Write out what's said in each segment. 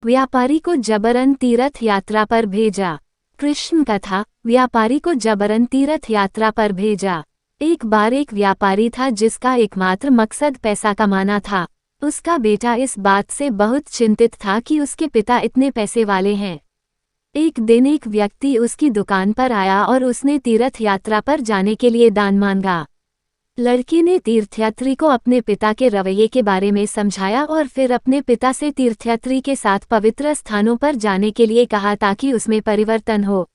व्यापारी को जबरन तीर्थ यात्रा पर भेजा। कृष्ण कथा। व्यापारी को जबरन तीर्थ यात्रा पर भेजा। एक बार एक व्यापारी था जिसका एकमात्र मकसद पैसा कमाना था। उसका बेटा इस बात से बहुत चिंतित था कि उसके पिता इतने पैसे वाले हैं। एक दिन एक व्यक्ति उसकी दुकान पर आया और उसने तीर्थ यात्रा पर जाने के लिए दान मांगा। लड़के ने तीर्थयात्री को अपने पिता के रवैये के बारे में समझाया और फिर अपने पिता से तीर्थयात्री के साथ पवित्र स्थानों पर जाने के लिए कहा ताकि उसमें परिवर्तन हो।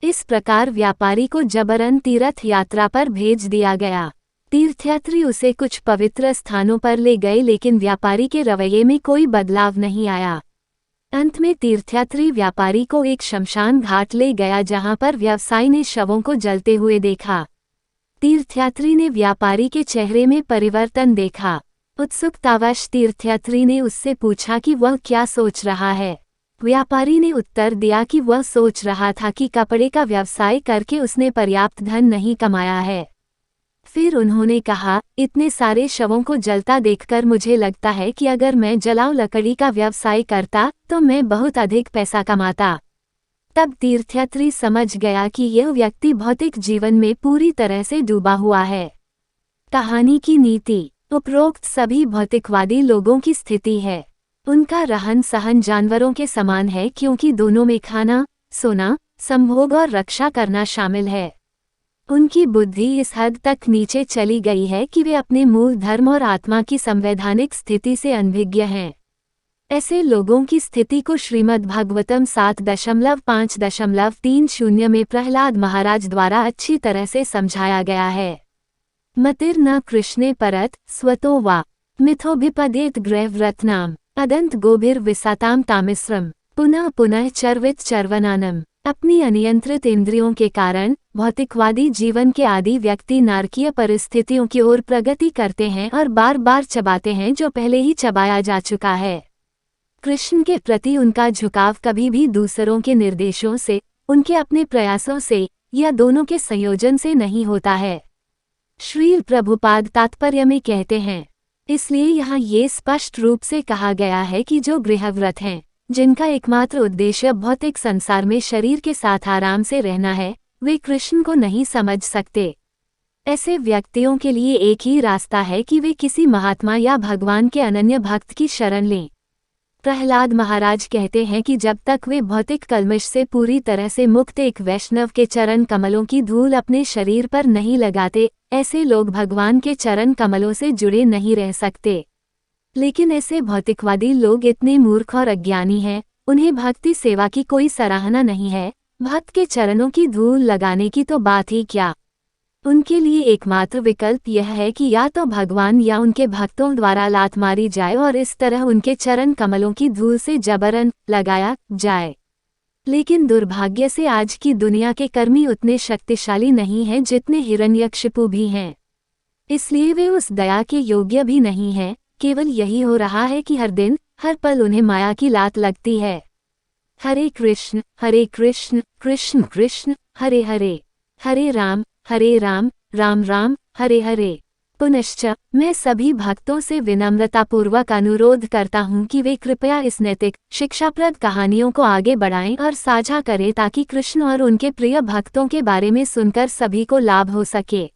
इस प्रकार व्यापारी को जबरन तीर्थ यात्रा पर भेज दिया गया। तीर्थयात्री उसे कुछ पवित्र स्थानों पर ले गए लेकिन व्यापारी के रवैये में कोई बदलाव नहीं आया। अंत में तीर्थयात्री व्यापारी को एक शमशान घाट ले गया जहां पर व्यवसायी ने शवों को जलते हुए देखा। तीर्थयात्री ने व्यापारी के चेहरे में परिवर्तन देखा। उत्सुकतावश तीर्थयात्री ने उससे पूछा कि वह क्या सोच रहा है। व्यापारी ने उत्तर दिया कि वह सोच रहा था कि कपड़े का व्यवसाय करके उसने पर्याप्त धन नहीं कमाया है। फिर उन्होंने कहा, इतने सारे शवों को जलता देखकर मुझे लगता है कि अगर मैं जलाऊ लकड़ी का व्यवसाय करता तो मैं बहुत अधिक पैसा कमाता। तब तीर्थयात्री समझ गया कि यह व्यक्ति भौतिक जीवन में पूरी तरह से डूबा हुआ है। कहानी की नीति। उपरोक्त सभी भौतिकवादी लोगों की स्थिति है। उनका रहन सहन जानवरों के समान है क्योंकि दोनों में खाना, सोना, संभोग और रक्षा करना शामिल है। उनकी बुद्धि इस हद तक नीचे चली गई है कि वे अपने मूल धर्म और आत्मा की संवैधानिक स्थिति से अनभिज्ञ हैं। ऐसे लोगों की स्थिति को श्रीमद्भागवतम 7.5.30 में प्रहलाद महाराज द्वारा अच्छी तरह से समझाया गया है। मतिर न कृष्णे परत स्वतो वा मिथोभिपदेत ग्रैव्रत्नाम अदंत गोभिर विसाताम तामिश्रम पुनः पुनः चर्वित चर्वनानम। अपनी अनियंत्रित इंद्रियों के कारण भौतिकवादी जीवन के आदि व्यक्ति नारकीय परिस्थितियों की ओर प्रगति करते हैं और बार बार चबाते हैं जो पहले ही चबाया जा चुका है। कृष्ण के प्रति उनका झुकाव कभी भी दूसरों के निर्देशों से, उनके अपने प्रयासों से या दोनों के संयोजन से नहीं होता है। श्रील प्रभुपाद तात्पर्य में कहते हैं, इसलिए यहाँ ये स्पष्ट रूप से कहा गया है कि जो गृहव्रत हैं, जिनका एकमात्र उद्देश्य भौतिक संसार में शरीर के साथ आराम से रहना है, वे कृष्ण को नहीं समझ सकते। ऐसे व्यक्तियों के लिए एक ही रास्ता है कि वे किसी महात्मा या भगवान के अनन्य भक्त की शरण लें। प्रहलाद महाराज कहते हैं कि जब तक वे भौतिक कल्मश से पूरी तरह से मुक्त एक वैष्णव के चरण कमलों की धूल अपने शरीर पर नहीं लगाते, ऐसे लोग भगवान के चरण कमलों से जुड़े नहीं रह सकते। लेकिन ऐसे भौतिकवादी लोग इतने मूर्ख और अज्ञानी हैं, उन्हें भक्ति सेवा की कोई सराहना नहीं है, भक्त के चरणों की धूल लगाने की तो बात ही क्या। उनके लिए एकमात्र विकल्प यह है कि या तो भगवान या उनके भक्तों द्वारा लात मारी जाए और इस तरह उनके चरण कमलों की धूल से जबरन लगाया जाए। लेकिन दुर्भाग्य से आज की दुनिया के कर्मी उतने शक्तिशाली नहीं हैं जितने हिरण्यकशिपु भी हैं। इसलिए वे उस दया के योग्य भी नहीं हैं। केवल यही हो रहा है कि हर दिन हर पल उन्हें माया की लात लगती है। हरे कृष्ण कृष्ण कृष्ण हरे हरे, हरे राम राम राम हरे हरे। पुनश्च मैं सभी भक्तों से विनम्रतापूर्वक अनुरोध करता हूँ कि वे कृपया इस नैतिक शिक्षाप्रद कहानियों को आगे बढ़ाएं और साझा करें ताकि कृष्ण और उनके प्रिय भक्तों के बारे में सुनकर सभी को लाभ हो सके।